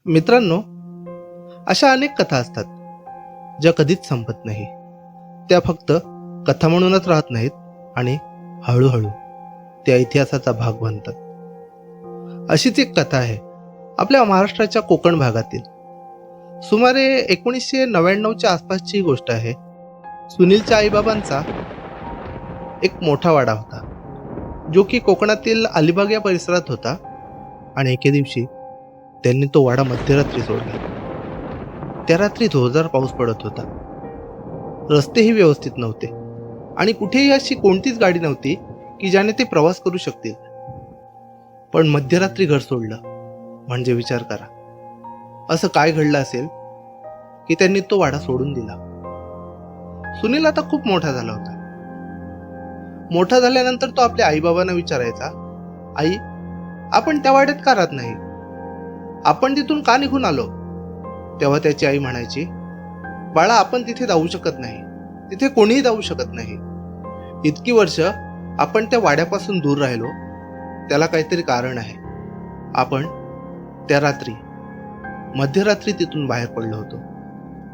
मित्रांनो, अशा अनेक कथा असतात ज्या कधीच संपत नाही. त्या फक्त कथा म्हणूनच राहत नाहीत आणि हळूहळू त्या इतिहासाचा भाग बनतात. अशीच एक कथा आहे आपल्या महाराष्ट्राच्या कोकण भागातील. सुमारे 1999च्या आसपासची ही गोष्ट आहे. सुनीलच्या आईबाबांचा एक मोठा वाडा होता, जो की कोकणातील अलिबाग या परिसरात होता. आणि एके दिवशी त्यांनी तो वाडा मध्यरात्री सोडला. त्या रात्री जोरदार पाऊस पडत होता. रस्तेही व्यवस्थित नव्हते आणि कुठेही अशी कोणतीच गाडी नव्हती की ज्याने ते प्रवास करू शकतील. पण मध्यरात्री घर सोडलं म्हणजे विचार करा, असं काय घडलं असेल की त्यांनी तो वाडा सोडून दिला. सुनील आता खूप मोठा झाला होता. मोठा झाल्यानंतर तो आपल्या आईबाबांना विचारायचा, आई, आपण त्या वाड्यात का राहत नाही? आपण तिथून का निघून आलो? तेव्हा त्याची आई म्हणायची, बाळा, आपण तिथे जाऊ शकत नाही, तिथे कोणीही जाऊ शकत नाही. इतकी वर्ष आपण त्या वाड्यापासून दूर राहिलो, त्याला काहीतरी कारण आहे. आपण त्या रात्री मध्यरात्री तिथून बाहेर पडलो होतो,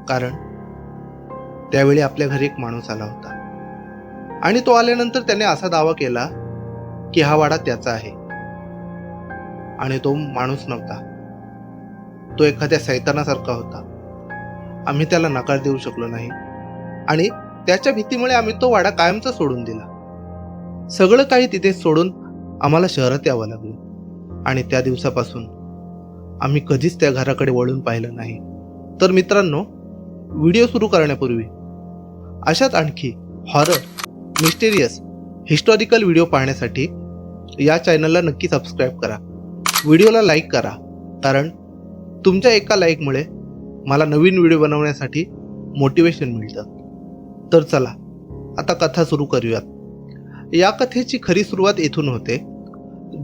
कारण त्यावेळी आपल्या घरी एक माणूस आला होता आणि तो आल्यानंतर त्याने असा दावा केला की हा वाडा त्याचा आहे. आणि तो माणूस नव्हता, तो एखाद्या सैतानासारखा होता. आम्ही त्याला नकार देऊ शकलो नाही आणि त्याच्या भीतीमुळे आम्ही तो वाडा कायमचा सोडून दिला. सगळं काही तिथे सोडून आम्हाला शहरात यावं लागलं आणि त्या दिवसापासून आम्ही कधीच त्या घराकडे वळून पाहिलं नाही. तर मित्रांनो, व्हिडिओ सुरू करण्यापूर्वी अशाच आणखी हॉरर, मिस्टेरियस, हिस्टॉरिकल व्हिडिओ पाहण्यासाठी या चॅनलला नक्की सबस्क्राईब करा. व्हिडिओला लाईक करा, कारण तुमच्या एका लाईकमुळे मला नवीन व्हिडिओ बनवण्यासाठी मोटिवेशन मिळतं. तर चला आता कथा सुरू करूयात. या कथेची खरी सुरुवात येथून होते.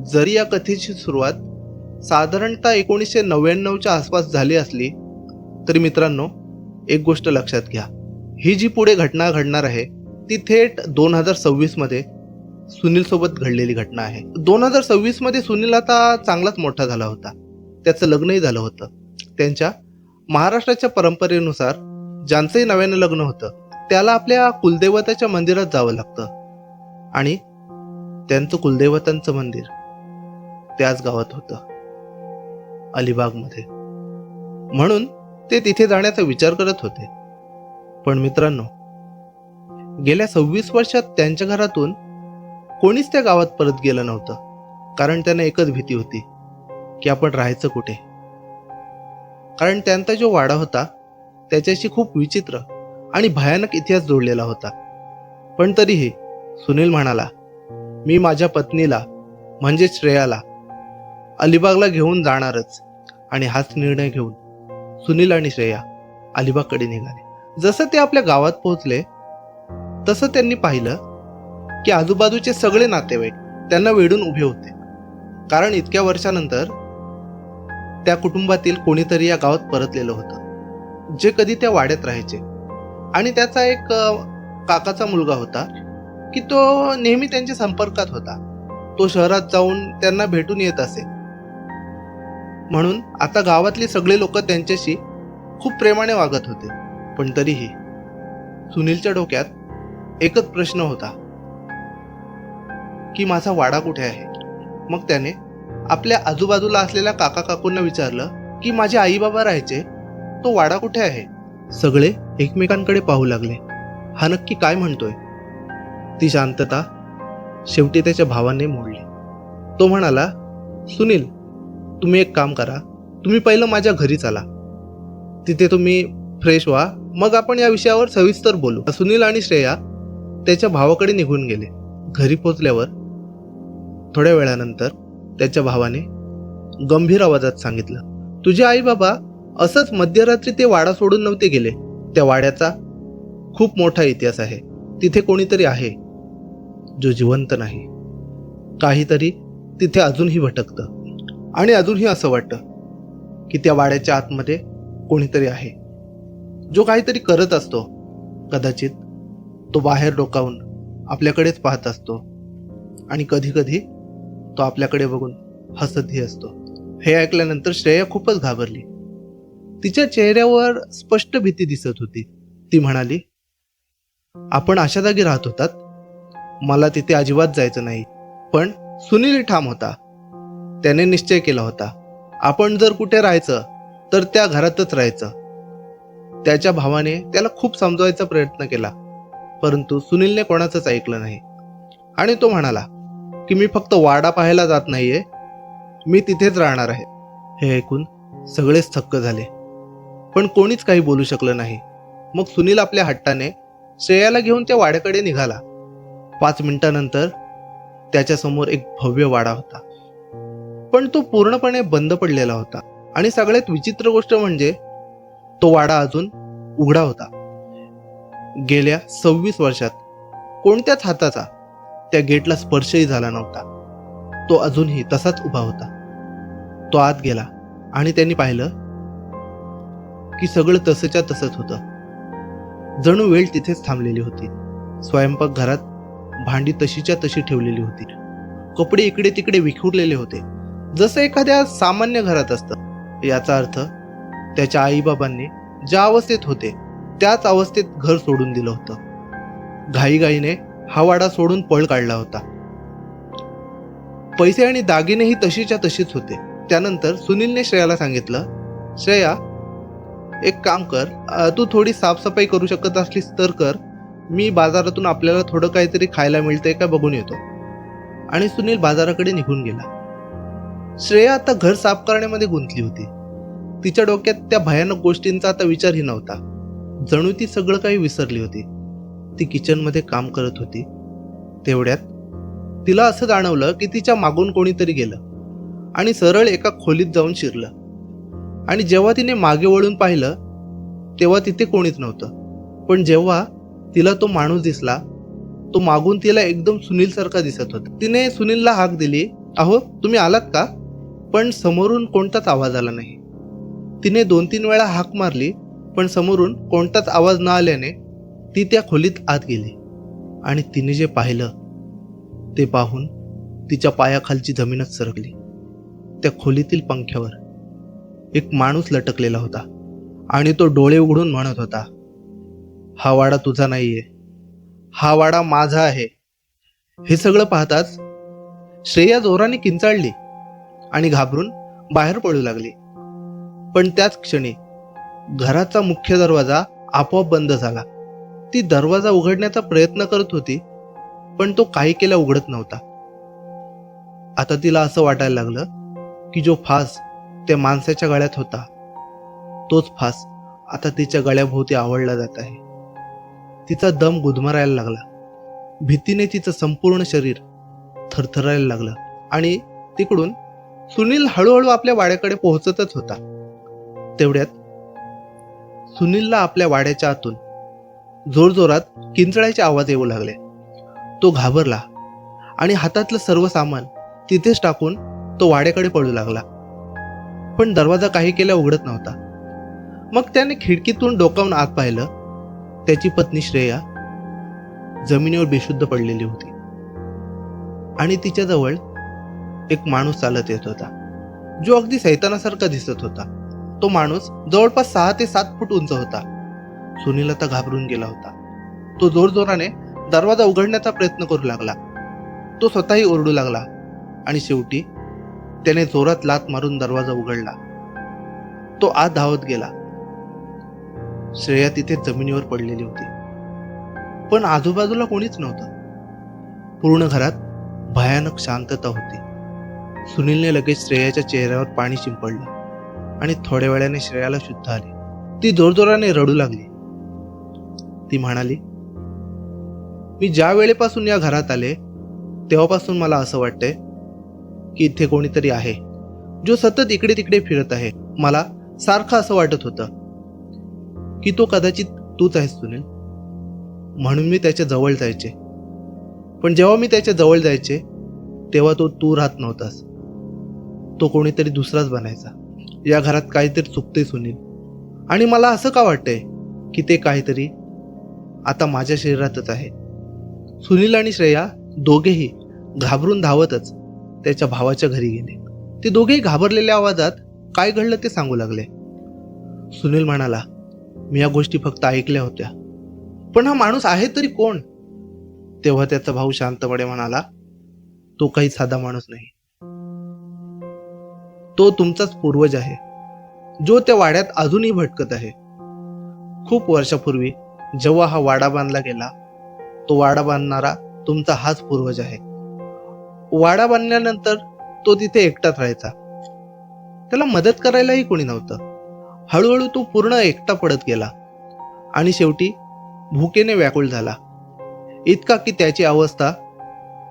जरी या कथेची सुरुवात साधारणतः 1999च्या आसपास झाली असली तरी मित्रांनो, एक गोष्ट लक्षात घ्या. ही जी पुढे घटना घडणार आहे ती थेट 2026 मध्ये सुनील सोबत घडलेली घटना आहे. 2026 मध्ये सुनील आता चांगलाच मोठा झाला होता. त्याचं लग्नही झालं होतं. त्यांच्या महाराष्ट्राच्या परंपरेनुसार ज्यांचंही नव्यानं लग्न होतं त्याला आपल्या कुलदेवताच्या मंदिरात जावं लागतं आणि त्यांचं कुलदेवतांचं मंदिर त्याच गावात होतं, अलिबागमध्ये. म्हणून ते तिथे जाण्याचा विचार करत होते. पण मित्रांनो, गेल्या 26 वर्षात त्यांच्या घरातून कोणीच त्या गावात परत गेलं नव्हतं, कारण त्यांना एकच भीती होती की आपण राहायचं कुठे. कारण त्यांचा जो वाडा होता त्याच्याशी खूप विचित्र आणि भयानक इतिहास जोडलेला होता. पण तरीही सुनील म्हणाला, मी माझ्या पत्नीला म्हणजे श्रेयाला अलिबागला घेऊन जाणारच. आणि हाच निर्णय घेऊन सुनील आणि श्रेया अलिबागकडे निघाले. जसं ते आपल्या गावात पोहोचले तसं त्यांनी पाहिलं की आजूबाजूचे सगळे नातेवाईक त्यांना वेढून उभे होते, कारण इतक्या वर्षानंतर त्या कुटुंबातील कोणीतरी या गावात परतलेलं होतं, जे कधी त्या वाड्यात राहायचे. आणि त्याचा एक काकाचा मुलगा होता की तो नेहमी त्यांच्या संपर्कात होता. तो शहरात जाऊन त्यांना भेटून येत असे. म्हणून आता गावातले सगळे लोक त्यांच्याशी खूप प्रेमाने वागत होते. पण तरीही सुनीलच्या डोक्यात एकच प्रश्न होता की माझा वाडा कुठे आहे. मग त्याने आपल्या आजूबाजूला असलेल्या काका काकूंना विचारलं की माझे आई बाबा राहायचे तो वाडा कुठे आहे. सगळे एकमेकांकडे पाहू लागले. हा नक्की काय म्हणतोय? ती शांतता शेवटी त्याच्या भावाने मोडली. तो म्हणाला, सुनील, तुम्ही एक काम करा, तुम्ही पहिलं माझ्या घरी चला, तिथे तुम्ही फ्रेश व्हा, मग आपण या विषयावर सविस्तर बोलू. सुनील आणि श्रेया त्याच्या भावाकडे निघून गेले. घरी पोचल्यावर थोड्या वेळानंतर त्याच्या भावाने गंभीर आवाजात सांगितलं, तुझे आई बाबा असंच मध्यरात्री ते वाडा सोडून नव्हते गेले. त्या वाड्याचा खूप मोठा इतिहास आहे. तिथे कोणीतरी आहे जो जिवंत नाही. काहीतरी तिथे अजूनही भटकतं आणि अजूनही असं वाटतं की त्या वाड्याच्या आतमध्ये कोणीतरी आहे जो काहीतरी करत असतो. कदाचित तो बाहेर डोकावून आपल्याकडेच पाहत असतो आणि कधी कधी तो आपल्याकडे बघून हसतही असतो. हे ऐकल्यानंतर श्रेया खूपच घाबरली. तिच्या चेहऱ्यावर स्पष्ट भीती दिसत होती. ती म्हणाली, आपण अशा जागी राहत होतात, मला तिथे अजिबात जायचं नाही. पण सुनील ठाम होता. त्याने निश्चय केला होता, आपण जर कुठे राहायचं तर त्या घरातच राहायचं. त्याच्या भावाने त्याला खूप समजवायचा प्रयत्न केला, परंतु सुनीलने कोणाचंच ऐकलं नाही. आणि तो म्हणाला की मी फक्त वाडा पाहायला जात नाहीये, मी तिथेच राहणार आहे. हे ऐकून सगळेच थक्क झाले, पण कोणीच काही बोलू शकलं नाही. मग सुनील आपल्या हट्टाने श्रेयाला घेऊन त्या वाड्याकडे निघाला. 5 मिनिटांनंतर त्याच्यासमोर एक भव्य वाडा होता, पण तो पूर्णपणे बंद पडलेला होता. आणि सगळ्यात विचित्र गोष्ट म्हणजे तो वाडा अजून उघडा होता. गेल्या 26 वर्षात कोणत्याच हाताचा त्या गेटला स्पर्शही झाला नव्हता. तो अजूनही तसाच उभा होता. तो आत गेला आणि त्यांनी पाहिलं की सगळं तसंच्या तसंच होतं. जणू वेळ तिथेच थांबलेली होती. स्वयंपाकघरात भांडी तशीच्या तशी ठेवलेली होती. कपडे इकडे तिकडे विखुरलेले होते, जसं एखाद्या सामान्य घरात असतं. याचा अर्थ त्याच्या आईबाबांनी ज्या अवस्थेत होते त्याच अवस्थेत घर सोडून दिलं होतं. घाईघाईने हा वाडा सोडून पळ काढला होता. पैसे आणि दागिनेही तशीच्या तशीच होते. त्यानंतर सुनीलने श्रेयाला सांगितलं, श्रेया, एक काम कर, तू थोडी साफसफाई करू शकत असलीस तर कर. मी बाजारातून आपल्याला थोडं काहीतरी खायला मिळतंय का बघून येतो. आणि सुनील बाजाराकडे निघून गेला. श्रेया आता घर साफ करण्यामध्ये गुंतली होती. तिच्या डोक्यात त्या भयानक गोष्टींचा आता विचारही नव्हता. जणू ती सगळं काही विसरली होती. ती किचनमध्ये काम करत होती. तेवढ्यात तिला असं जाणवलं की तिच्या मागून कोणीतरी गेलं आणि सरळ एका खोलीत जाऊन शिरलं. आणि जेव्हा तिने मागे वळून पाहिलं तेव्हा तिथे कोणीच नव्हतं. पण जेव्हा तिला तो माणूस दिसला, तो मागून तिला एकदम सुनील सारखा दिसत होता. तिने सुनीलला हाक दिली, अहो तुम्ही आलात का? पण समोरून कोणताच आवाज आला नाही. तिने 2-3 वेळा हाक मारली, पण समोरून कोणताच आवाज न आल्याने ती त्या खोलीत आत गेली. आणि तिने जे पाहिलं ते पाहून तिच्या पायाखालची जमीनच सरकली. त्या खोलीतील पंख्यावर एक माणूस लटकलेला होता आणि तो डोळे उघडून म्हणत होता, हा वाडा तुझा नाहीये, हा वाडा माझा आहे. हे सगळं पाहताच श्रेया जोराने किंचाळली आणि घाबरून बाहेर पळू लागली. पण त्याच क्षणी घराचा मुख्य दरवाजा आपोआप बंद झाला. ती दरवाजा उघडण्याचा प्रयत्न करत होती, पण तो काही केला उघडत नव्हता. आता तिला असं वाटायला लागलं की जो फास त्या माणसाच्या गळ्यात होता, तोच फास आता तिच्या गळ्याभोवती आवळला जात आहे. तिचा दम गुदमरायला लागला. भीतीने तिचं संपूर्ण शरीर थरथरायला लागलं. आणि तिकडून सुनील हळूहळू आपल्या वाड्याकडे पोहोचतच होता. तेवढ्यात सुनीलला आपल्या वाड्याच्या आतून जोरजोरात किंचाळायचे आवाज येऊ लागले. तो घाबरला आणि हातातलं सर्व सामान तिथेच टाकून तो वाड्याकडे पळू लागला. पण दरवाजा काही केल्या उघडत नव्हता. मग त्याने खिडकीतून डोकावून आत पाहिलं. त्याची पत्नी श्रेया जमिनीवर बेशुद्ध पडलेली होती आणि तिच्याजवळ एक माणूस चालत येत होता, जो अगदी सैतानासारखा दिसत होता. तो माणूस जवळपास 6 ते 7 फूट उंच होता. सुनील आता घाबरून गेला होता. तो जोरजोराने दरवाजा उघडण्याचा प्रयत्न करू लागला. तो स्वतःही ओरडू लागला आणि शेवटी त्याने जोरात लाथ मारून दरवाजा उघडला. तो आत धावत गेला. श्रेया तिथे जमिनीवर पडलेली होती, पण आजूबाजूला कोणीच नव्हतं. पूर्ण घरात भयानक शांतता होती. सुनीलने लगेच श्रेयाच्या चेहऱ्यावर पाणी शिंपडलं आणि थोड्या वेळाने श्रेयाला शुद्ध आली. ती जोरजोराने रडू लागली. ती म्हणाली, मी ज्या वेळेपासून या घरात आले तेव्हापासून मला असं वाटतंय की इथे कोणीतरी आहे, जो सतत इकडे तिकडे फिरत आहे. मला सारखं असं वाटत होतं की तो कदाचित तूच आहेस सुनील. म्हणून मी त्याच्या जवळ जायचे. पण जेव्हा मी त्याच्या जवळ जायचे तेव्हा तो तू राहत नव्हतास, तो कोणीतरी दुसराच बनायचा. या घरात काहीतरी चुकते सुनील, आणि मला असं का वाटतंय की ते काहीतरी आता माझ्या शरीरातच आहे. सुनील आणि श्रेया दोघेही घाबरून धावतच त्याच्या भावाच्या घरी गेले. ते दोघेही घाबरलेल्या आवाजात काय घडलं ते सांगू लागले. सुनील म्हणाला, मी या गोष्टी फक्त ऐकल्या होत्या, पण हा माणूस आहे तरी कोण? तेव्हा त्याचा भाऊ शांतपणे म्हणाला, तो काही साधा माणूस नाही, तो तुमचाच पूर्वज आहे, जो त्या वाड्यात अजूनही भटकत आहे. खूप वर्षापूर्वी जेव्हा हा वाडा बांधला गेला, तो वाडा बांधणारा तुमचा हाच पूर्वज आहे. वाडा बांधल्यानंतर तो तिथे एकटाच राहायचा. त्याला मदत करायलाही कोणी नव्हतं. हळूहळू तो पूर्ण एकटा पडत गेला आणि शेवटी भुकेने व्याकुळ झाला. इतका की त्याची अवस्था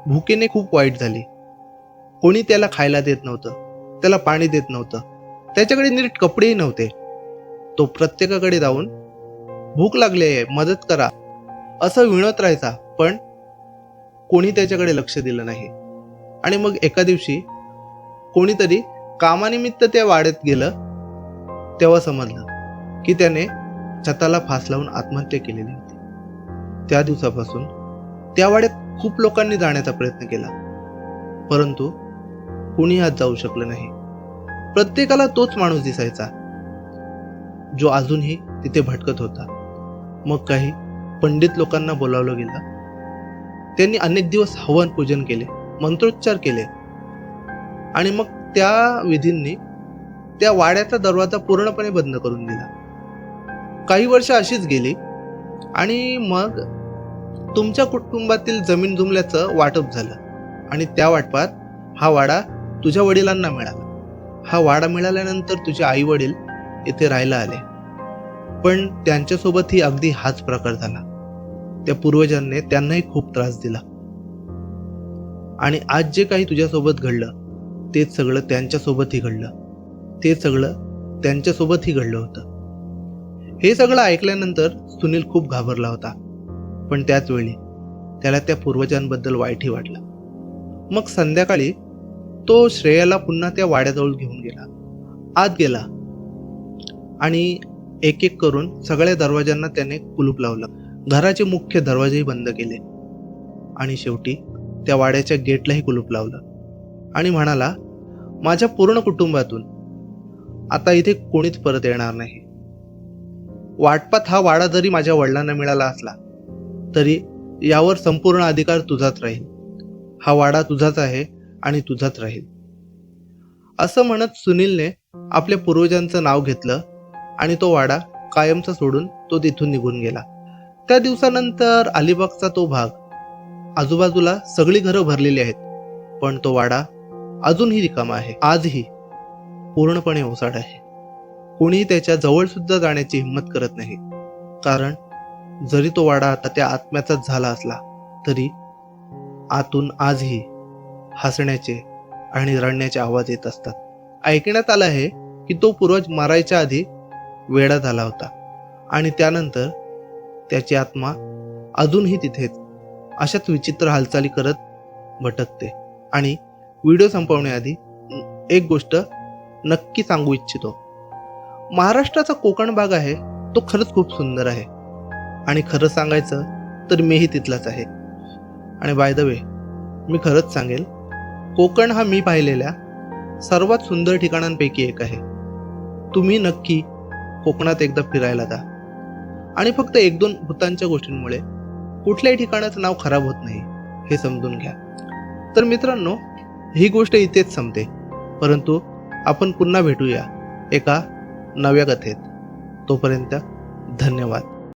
भुकेने खूप वाईट झाली. कोणी त्याला खायला देत नव्हतं, त्याला पाणी देत नव्हतं, त्याच्याकडे नीट कपडेही नव्हते. तो प्रत्येकाकडे जाऊन भूक लागली आहे, मदत करा, असं विनवत राहायचा, पण कोणी त्याच्याकडे लक्ष दिलं नाही. आणि मग एका दिवशी कोणीतरी कामानिमित्त त्या वाड्यात गेलं, तेव्हा समजलं की त्याने छताला फास लावून आत्महत्या केलेली होती. त्या दिवसापासून त्या वाड्यात खूप लोकांनी जाण्याचा प्रयत्न केला, परंतु कुणी आत जाऊ शकलं नाही. प्रत्येकाला तोच माणूस दिसायचा, जो अजूनही तिथे भटकत होता. मग काही पंडित लोकांना बोलावलं गेलं. त्यांनी अनेक दिवस हवन पूजन केले, मंत्रोच्चार केले आणि मग त्या विधींनी त्या वाड्याचा दरवाजा पूर्णपणे बंद करून दिला. काही वर्ष अशीच गेली आणि मग तुमच्या कुटुंबातील जमीन जुमल्याचं वाटप झालं आणि त्या वाटपात हा वाडा तुझ्या वडिलांना मिळाला. हा वाडा मिळाल्यानंतर तुझे आई वडील इथे राहायला आले, पण त्यांच्यासोबतही अगदी हाच प्रकार झाला. त्या पूर्वजांनी त्यांनाही खूप त्रास दिला आणि आज जे काही तुझ्यासोबत घडलं तेच सगळं त्यांच्यासोबतही घडलं. ते सगळं त्यांच्यासोबतही घडलं होतं. हे सगळं ऐकल्यानंतर सुनील खूप घाबरला होता, पण त्याच वेळी त्याला त्या पूर्वजांबद्दल वाईटही वाटलं. मग संध्याकाळी तो श्रेयाला पुन्हा त्या वाड्याजवळ घेऊन गेला. आत गेला आणि एक एक करून सगळ्या दरवाजांना त्याने कुलूप लावलं. घराचे मुख्य दरवाजेही बंद केले आणि शेवटी त्या वाड्याच्या गेटलाही कुलूप लावलं आणि म्हणाला, माझ्या पूर्ण कुटुंबातून आता इथे कोणीच परत येणार नाही. वाटपात हा वाडा जरी माझ्या वडिलांना मिळाला असला तरी यावर संपूर्ण अधिकार तुझाच राहील. हा वाडा तुझाच आहे आणि तुझाच राहील. असं म्हणत सुनीलने आपल्या पूर्वजांचं नाव घेतलं आणि तो वाडा कायमचा सोडून तो तिथून निघून गेला. त्या दिवसानंतर अलिबागचा तो भाग, आजूबाजूला सगळी घरं भरलेली आहेत, पण तो वाडा अजूनही रिकामा आहे. आजही पूर्णपणे ओसाड आहे. कोणीही त्याच्या जवळ सुद्धा जाण्याची हिंमत करत नाही, कारण जरी तो वाडा आता त्या आत्म्याचाच झाला असला तरी आतून आजही हसण्याचे आणि रडण्याचे आवाज येत असतात. ऐकण्यात आलं आहे की तो पूर्वज मारायच्या आधी वेडा झाला होता आणि त्यानंतर त्याची आत्मा अजूनही तिथेच अशाच विचित्र हालचाली करत भटकते. आणि व्हिडिओ संपवण्याआधी एक गोष्ट नक्की सांगू इच्छितो. महाराष्ट्राचा कोकण भाग आहे तो खरंच खूप सुंदर आहे आणि खरं सांगायचं तर मीही तिथलाच आहे. आणि बाय द वे, मी खरंच सांगेल, कोकण हा मी पाहिलेल्या सर्वात सुंदर ठिकाणांपैकी एक आहे. तुम्ही नक्की कोकणात एकदा फिरायला जा आणि फक्त एक दोन भूतांच्या गोष्टींमुळे कुठल्याही ठिकाणाचं नाव खराब होत नाही हे समजून घ्या. तर मित्रांनो, ही गोष्ट इथेच संपते, परंतु आपण पुन्हा भेटूया एका नव्या कथेत. तोपर्यंत धन्यवाद.